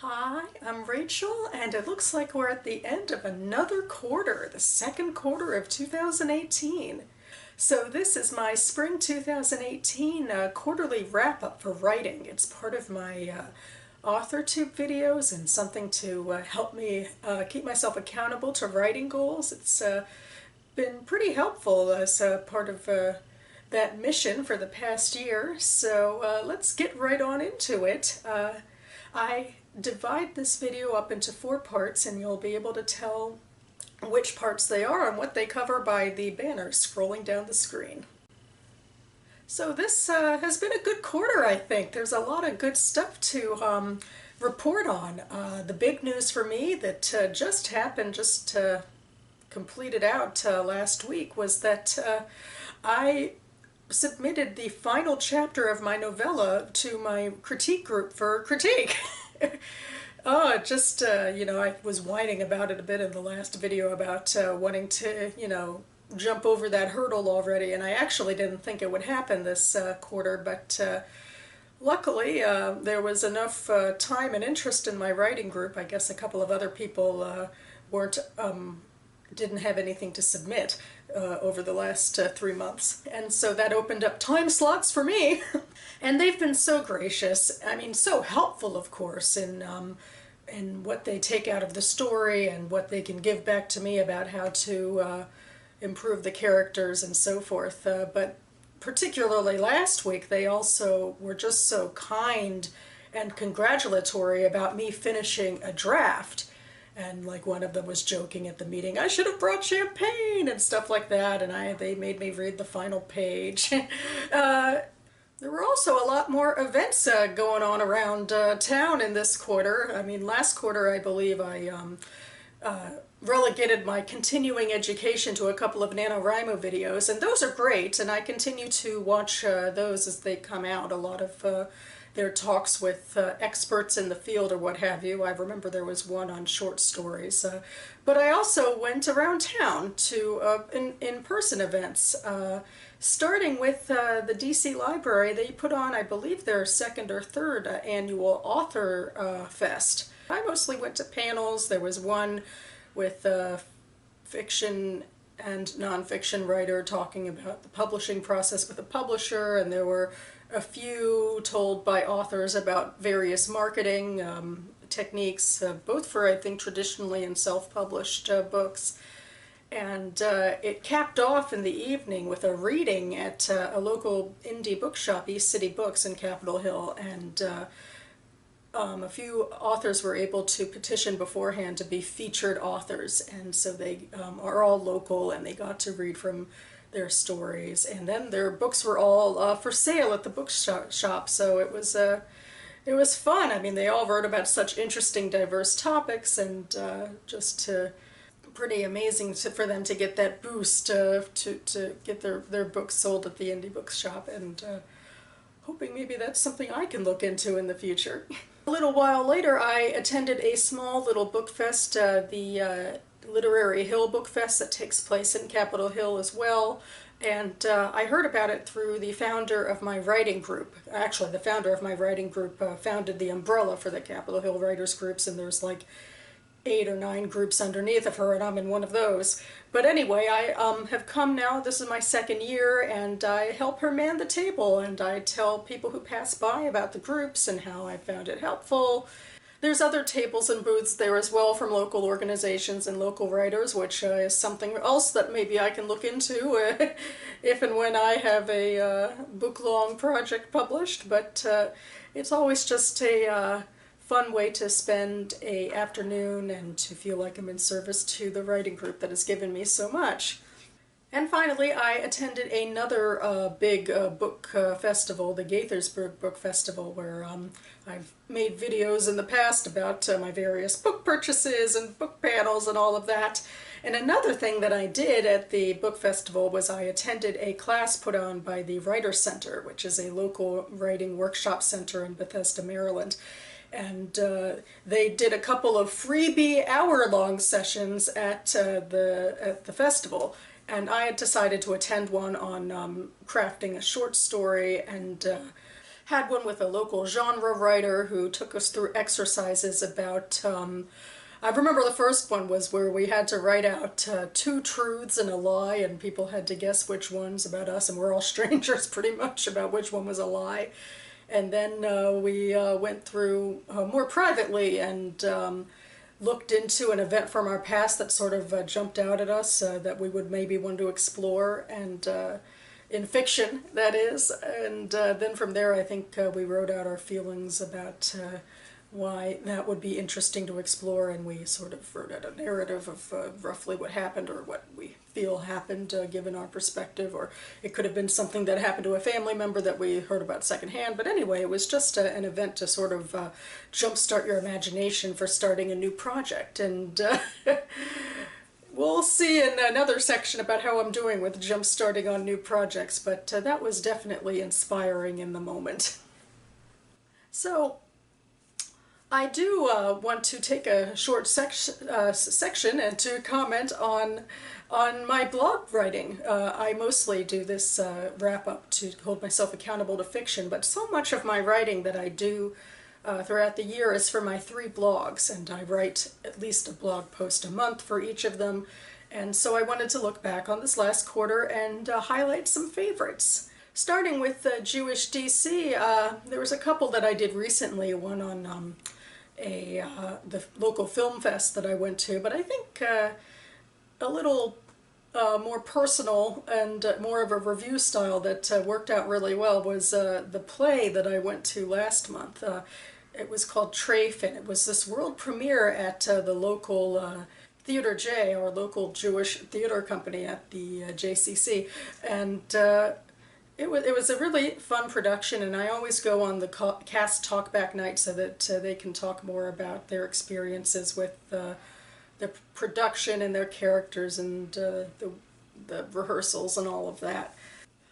Hi, I'm Rachel, and it looks like we're at the end of another quarter, the second quarter of 2018. So this is my spring 2018 quarterly wrap-up for writing. It's part of my AuthorTube videos and something to help me keep myself accountable to writing goals. It's been pretty helpful as part of that mission for the past year. So let's get right on into it. I divide this video up into 4 parts, and you'll be able to tell which parts they are and what they cover by the banner scrolling down the screen. So this has been a good quarter, I think. There's a lot of good stuff to report on. The big news for me that just happened, just completed out last week, was that I submitted the final chapter of my novella to my critique group for critique. I was whining about it a bit in the last video about wanting to, jump over that hurdle already, and I actually didn't think it would happen this quarter, but luckily there was enough time and interest in my writing group. I guess a couple of other people didn't have anything to submit over the last 3 months, and so that opened up time slots for me. And they've been so gracious. I mean, so helpful, of course, in what they take out of the story and what they can give back to me about how to improve the characters and so forth. But particularly last week, they also were just so kind and congratulatory about me finishing a draft. And like one of them was joking at the meeting, I should have brought champagne and stuff like that, and they made me read the final page. There were also a lot more events going on around town in this quarter. I mean, last quarter I believe I relegated my continuing education to a couple of NaNoWriMo videos, and those are great, and I continue to watch those as they come out. A lot of their talks with experts in the field or what have you. I remember there was one on short stories. But I also went around town to in-person events. Starting with the DC Library, they put on, I believe, their second or third annual Author Fest. I mostly went to panels. There was one with fiction and nonfiction writer talking about the publishing process with a publisher, and there were a few told by authors about various marketing techniques, both for, I think, traditionally and self-published books. And it capped off in the evening with a reading at a local indie bookshop, East City Books in Capitol Hill, and a few authors were able to petition beforehand to be featured authors, and so they are all local, and they got to read from their stories, and then their books were all for sale at the bookshop, so it was fun. I mean, they all wrote about such interesting, diverse topics, and pretty amazing for them to get that boost to get their books sold at the indie bookshop, and hoping maybe that's something I can look into in the future. A little while later, I attended a small little book fest, the Literary Hill Book Fest, that takes place in Capitol Hill as well, and I heard about it through the founder of my writing group. Actually, the founder of my writing group founded the umbrella for the Capitol Hill writers groups, and there's like 8 or 9 groups underneath of her, and I'm in one of those. But anyway, I have come now, this is my second year, and I help her man the table, and I tell people who pass by about the groups and how I found it helpful. There's other tables and booths there as well from local organizations and local writers, which is something else that maybe I can look into if and when I have a book-long project published. But it's always just a fun way to spend an afternoon and to feel like I'm in service to the writing group that has given me so much. And finally, I attended another big book festival, the Gaithersburg Book Festival, where I've made videos in the past about my various book purchases and book panels and all of that. And another thing that I did at the book festival was I attended a class put on by the Writer Center, which is a local writing workshop center in Bethesda, Maryland. And they did a couple of freebie hour-long sessions at the festival. And I had decided to attend one on crafting a short story, and had one with a local genre writer who took us through exercises about, I remember the first one was where we had to write out two truths and a lie, and people had to guess which one's about us, and we're all strangers pretty much about which one was a lie. And then we went through more privately and looked into an event from our past that sort of jumped out at us that we would maybe want to explore, and in fiction, that is. And then from there, I think we wrote out our feelings about why that would be interesting to explore, and we sort of wrote out a narrative of roughly what happened or what we feel happened given our perspective, or it could have been something that happened to a family member that we heard about secondhand. But anyway, it was just an event to sort of jumpstart your imagination for starting a new project. And we'll see in another section about how I'm doing with jumpstarting on new projects, but that was definitely inspiring in the moment. So I do want to take a short section and to comment on my blog writing. I mostly do this wrap-up to hold myself accountable to fiction, but so much of my writing that I do throughout the year is for my 3 blogs, and I write at least a blog post a month for each of them. And so I wanted to look back on this last quarter and highlight some favorites. Starting with Jewish DC, there was a couple that I did recently, one on the local film fest that I went to, but I think a little more personal and more of a review style that worked out really well was the play that I went to last month. It was called Trafe, and it was this world premiere at the local Theater J, our local Jewish theater company at the JCC, and it was a really fun production, and I always go on the cast talkback night so that they can talk more about their experiences with the production and their characters and the rehearsals and all of that.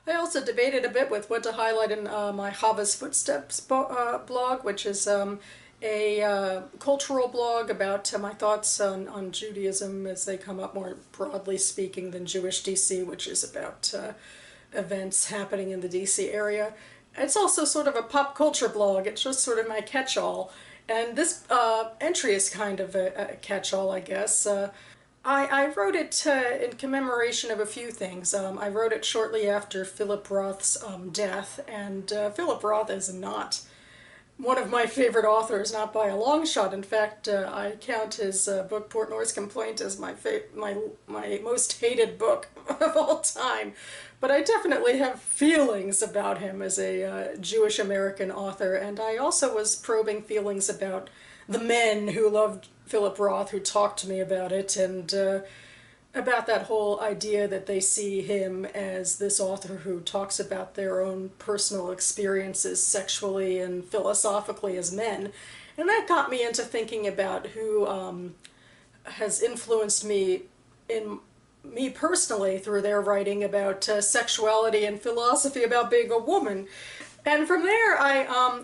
I also debated a bit with what to highlight in my Hava's Footsteps blog, which is a cultural blog about my thoughts on Judaism as they come up, more broadly speaking, than Jewish DC, which is about events happening in the DC area. It's also sort of a pop culture blog. It's just sort of my catch-all. And this entry is kind of a catch-all, I guess. I wrote it in commemoration of a few things. I wrote it shortly after Philip Roth's death, and Philip Roth is not one of my favorite authors, not by a long shot. In fact, I count his book Portnoy's Complaint as my most hated book of all time. But I definitely have feelings about him as a Jewish American author, and I also was probing feelings about the men who loved Philip Roth, who talked to me about it, and about that whole idea that they see him as this author who talks about their own personal experiences sexually and philosophically as men. And that got me into thinking about who has influenced me personally through their writing about sexuality and philosophy about being a woman. And from there,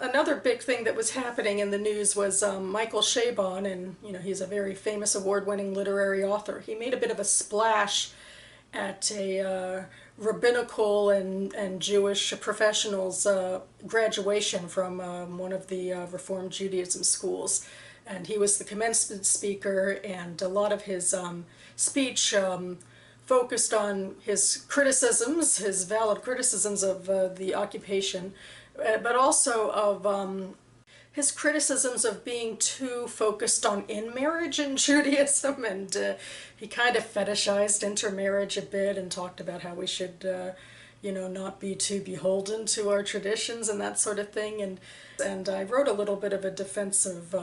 another big thing that was happening in the news was Michael Chabon, and he's a very famous award-winning literary author. He made a bit of a splash at a rabbinical and Jewish professionals graduation from one of the Reformed Judaism schools. And he was the commencement speaker, and a lot of his speech focused on his criticisms, his valid criticisms of the occupation, but also of his criticisms of being too focused on in-marriage in Judaism, and he kind of fetishized intermarriage a bit and talked about how we should not be too beholden to our traditions and that sort of thing. And I wrote a little bit of a defensive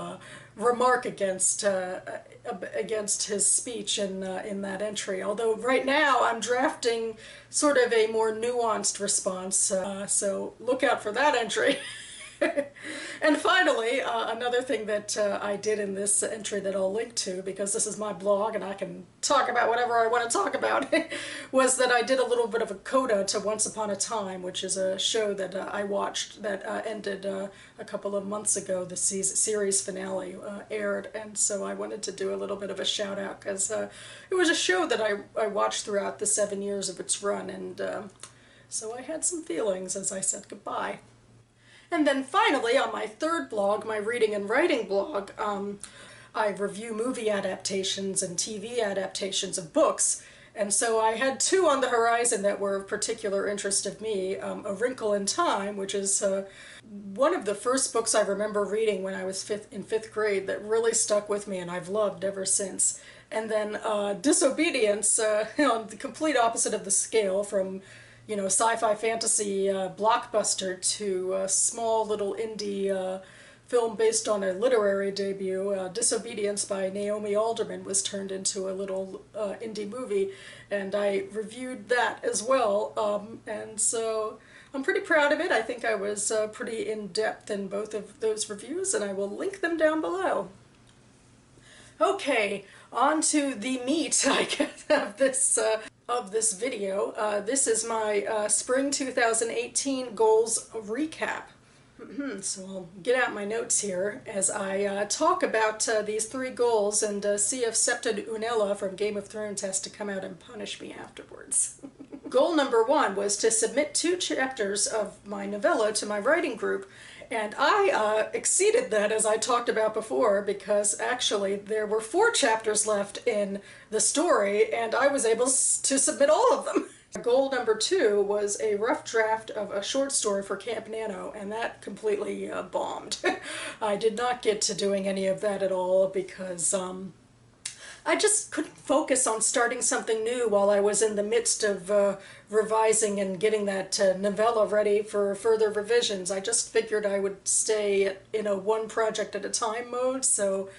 remark against his speech in that entry. Although right now I'm drafting sort of a more nuanced response, so look out for that entry. And finally, another thing that I did in this entry that I'll link to, because this is my blog and I can talk about whatever I want to talk about, was that I did a little bit of a coda to Once Upon a Time, which is a show that I watched that ended a couple of months ago. The series finale aired, and so I wanted to do a little bit of a shout out, because it was a show that I watched throughout the 7 years of its run, and so I had some feelings as I said goodbye. And then finally, on my third blog, my reading and writing blog, I review movie adaptations and TV adaptations of books. And so I had two on the horizon that were of particular interest of me. A Wrinkle in Time, which is one of the first books I remember reading when I was in fifth grade that really stuck with me and I've loved ever since. And then Disobedience, on the complete opposite of the scale, from sci-fi fantasy blockbuster to a small little indie film based on a literary debut. Disobedience by Naomi Alderman was turned into a little indie movie, and I reviewed that as well. And so I'm pretty proud of it. I think I was pretty in-depth in both of those reviews, and I will link them down below. Okay, on to the meat, I guess, of this video. This is my Spring 2018 goals recap. So I'll get out my notes here as I talk about these three goals and see if Septa Unella from Game of Thrones has to come out and punish me afterwards. Goal number 1 was to submit 2 chapters of my novella to my writing group, and I exceeded that, as I talked about before, because actually there were 4 chapters left in the story and I was able to submit all of them. Goal number 2 was a rough draft of a short story for Camp Nano, and that completely bombed. I did not get to doing any of that at all because I just couldn't focus on starting something new while I was in the midst of revising and getting that novella ready for further revisions. I just figured I would stay in a one project at a time mode, so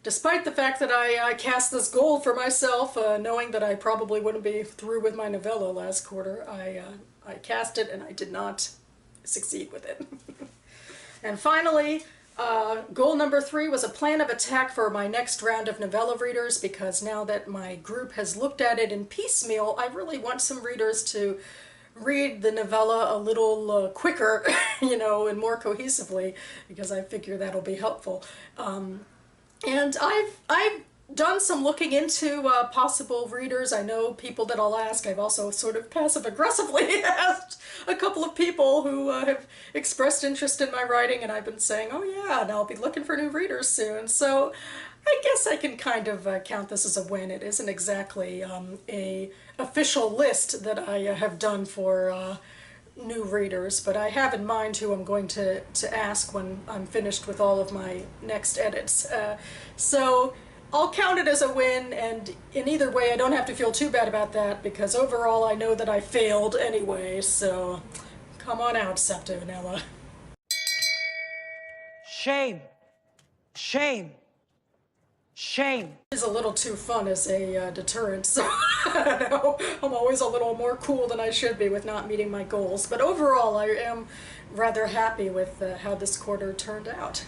despite the fact that I cast this goal for myself, knowing that I probably wouldn't be through with my novella last quarter, I cast it and I did not succeed with it. And finally, goal number 3 was a plan of attack for my next round of novella readers, because now that my group has looked at it in piecemeal, I really want some readers to read the novella a little quicker, and more cohesively, because I figure that'll be helpful. And I've done some looking into possible readers. I know people that I'll ask. I've also sort of passive-aggressively asked a couple of people who have expressed interest in my writing, and I've been saying, oh yeah, and I'll be looking for new readers soon. So I guess I can kind of count this as a win. It isn't exactly a official list that I have done for new readers, but I have in mind who I'm going to ask when I'm finished with all of my next edits. So I'll count it as a win, and in either way I don't have to feel too bad about that, because overall I know that I failed anyway, so come on out, Septa Unella. Shame. Shame. Shame. It's a little too fun as a deterrent, so I don't know. I'm always a little more cool than I should be with not meeting my goals, but overall I am rather happy with how this quarter turned out.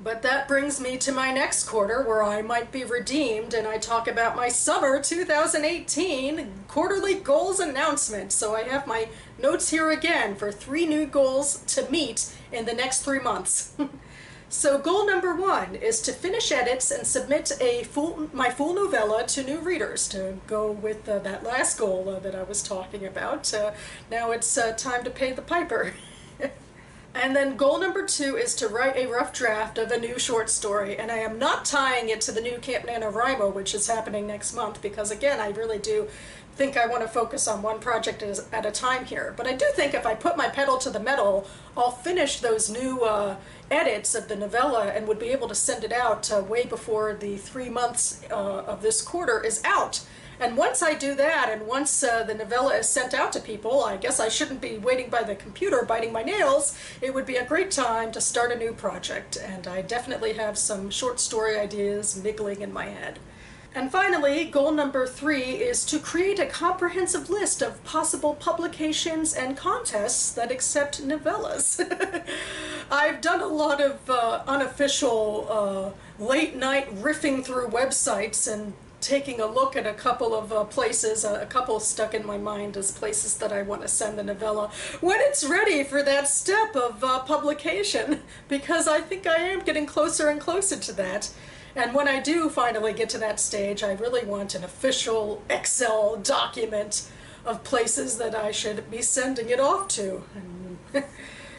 But that brings me to my next quarter, where I might be redeemed, and I talk about my summer 2018 quarterly goals announcement. So I have my notes here again for 3 new goals to meet in the next 3 months. So goal number 1 is to finish edits and submit my full novella to new readers, to go with that last goal that I was talking about. Now it's time to pay the piper. And then goal number 2 is to write a rough draft of a new short story, and I am not tying it to the new Camp NaNoWriMo, which is happening next month, because again, I really do think I want to focus on one project at a time here. But I do think if I put my pedal to the metal, I'll finish those new edits of the novella and would be able to send it out way before the 3 months of this quarter is out. And once I do that, and once the novella is sent out to people, I guess I shouldn't be waiting by the computer biting my nails. It would be a great time to start a new project, and I definitely have some short story ideas niggling in my head. And finally, goal number 3 is to create a comprehensive list of possible publications and contests that accept novellas. I've done a lot of unofficial late-night riffing through websites and taking a look at a couple of places, a couple stuck in my mind as places that I want to send the novella when it's ready for that step of publication, because I think I am getting closer and closer to that. And when I do finally get to that stage, I really want an official Excel document of places that I should be sending it off to. And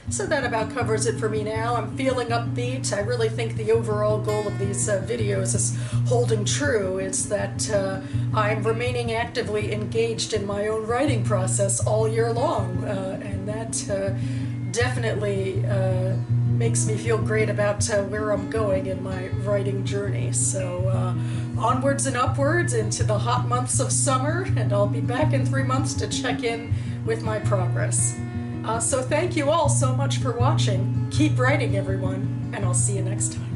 So that about covers it for me now. I'm feeling upbeat. I really think the overall goal of these videos is holding true. It's that I'm remaining actively engaged in my own writing process all year long, and that definitely makes me feel great about where I'm going in my writing journey. So onwards and upwards into the hot months of summer, and I'll be back in 3 months to check in with my progress. So thank you all so much for watching. Keep writing, everyone, and I'll see you next time.